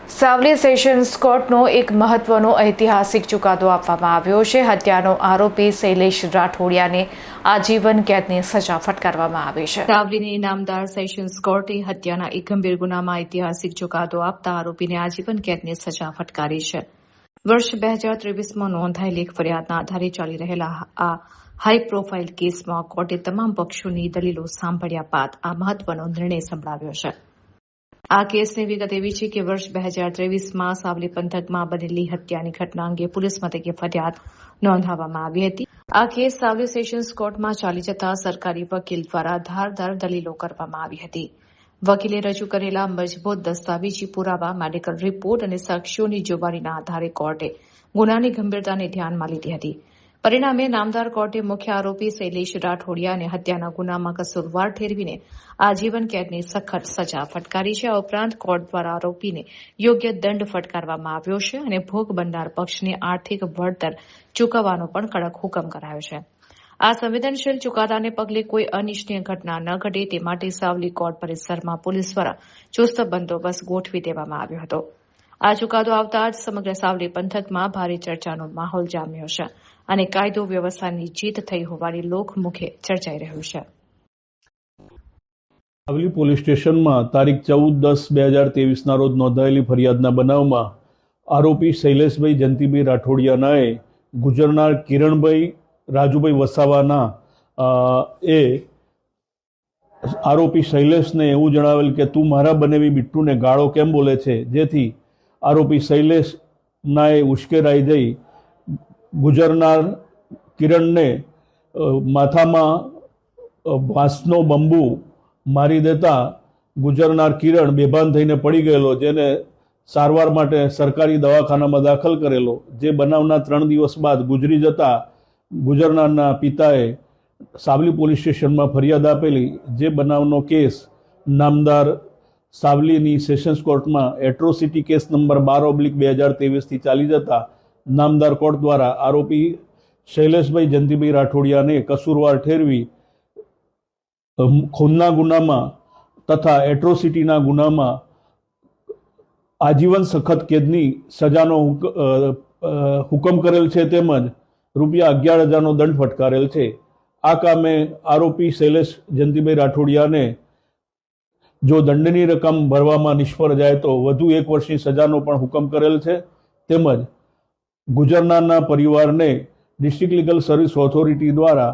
Savli sessions કોર્ટનો એક મહત્વનો ઐતિહાસિક ચુકાદો આપવામાં આવ્યો છે। હત્યાનો આરોપી શૈલેષ રાઠોડિયાને આજીવન કેદની સજા ફટકારવામાં આવી છે। સાવલીની નામદાર સેશન્સ કોર્ટે હત્યાના એક ગંભીર ગુનામાં ઐતિહાસિક ચુકાદો આપતા આરોપીને આજીવન કેદની સજા ફટકારી છે। વર્ષ 2023માં નોંધાયેલી એક ફરિયાદના આધારે ચાલી રહેલા આ હાઈ પ્રોફાઇલ કેસમાં કોર્ટે તમામ પક્ષોની દલીલો સાંભળ્યા બાદ આ મહત્વનો નિર્ણય સંભળાવ્યો છે। આ કેસની વિગત એવી છે કે વર્ષ 2023માં સાવલી પંથકમાં બનેલી હત્યાની ઘટના અંગે પોલીસ મથકે ફરિયાદ નોંધાવવામાં આવી હતી। આ કેસ સાવલી સેશન્સ કોર્ટમાં ચાલી જતા સરકારી વકીલ દ્વારા ધારદાર દલીલો કરવામાં આવી હતી। વકીલે રજૂ કરેલા મજબૂત દસ્તાવેજી પુરાવા, મેડિકલ રિપોર્ટ અને સાક્ષીઓની જોગવાઈના આધારે કોર્ટે ગુનાની ગંભીરતાને ધ્યાનમાં લીધી હતી। પરિણામે નામદાર કોર્ટે મુખ્ય આરોપી શૈલેષ રાઠોડિયાને હત્યાના ગુનામાં કસૂરવાર ઠેરવીને આજીવન કેદની સખત સજા ફટકારી છે। આ ઉપરાંત કોર્ટ દ્વારા આરોપીને યોગ્ય દંડ ફટકારવામાં આવ્યો છે અને ભોગ બનનાર પક્ષને આર્થિક વળતર ચૂકવવાનો પણ કડક હુકમ કરાયો છે। આ સંવેદનશીલ ચુકાદાને પગલે કોઈ અનિચ્છનીય ઘટના ન ઘટે તે માટે સાવલી કોર્ટ પરિસરમાં પોલીસ દ્વારા ચુસ્ત બંદોબસ્ત ગોઠવી દેવામાં આવ્યો હતો। આ ચુકાદો આવતા જ સમગ્ર સાવલી પંથકમાં ભારે ચર્ચાનો માહોલ જામ્યો છે અને કાયદો વ્યવસ્થાની જીત થઈ હોવાની લોકમુખે ચર્ચાઈ રહ્યું છે। સાવલી પોલીસ સ્ટેશનમાં તારીખ 14/10/2023ના રોજ નોંધાયેલી ફરિયાદના બનાવમાં આરોપી શૈલેષભાઈ જયંતિભાઈ રાઠોડિયાનાએ ગુજરનાર કિરણભાઈ રાજુભાઈ વસાવાના એ આરોપી શૈલેષને એવું જણાવેલ કે તું મારા બનેવી બિટ્ટુને ગાળો કેમ બોલે છે, જેથી આરોપી શૈલેષનાએ ઉશ્કેરાઈ જઈ ગુજરનાર કિરણને માથામાં વાંસનો બંબુ મારી દેતા ગુજરનાર કિરણ બેભાન થઈને પડી ગયેલો, જેને સારવાર માટે સરકારી દવાખાનામાં દાખલ કરેલો। જે બનાવના 3 દિવસ બાદ ગુજરી જતા ગુજરનારના પિતાએ સાવલી પોલીસ સ્ટેશનમાં ફરિયાદ આપેલી। જે બનાવનો કેસ નામદાર સાવલીની સેશન્સ કોર્ટમાં એટ્રોસિટી કેસ નંબર 12/2023થી ચાલી જતા નામદાર કોર્ટ દ્વારા આરોપી શૈલેષભાઈ જયંતિભાઈ રાઠોડિયાને કસૂરવાર ઠેરવી ખૂનના ગુનામાં તથા એટ્રોસિટીના ગુનામાં આજીવન સખત કેદની સજાનો હુકમ કરેલ છે, તેમજ ₹11,000નો દંડ ફટકારેલ છે। આ કામે આરોપી શૈલેષ જયંતિભાઈ રાઠોડિયાને જો દંડની રકમ ભરવામાં નિષ્ફળ જાય તો વધુ 1 વર્ષની સજાનો પણ હુકમ કરેલ છે। તેમજ ગુજરનારના પરિવારને ડિસ્ટ્રિક્ટ લીગલ સર્વિસ ઓથોરિટી દ્વારા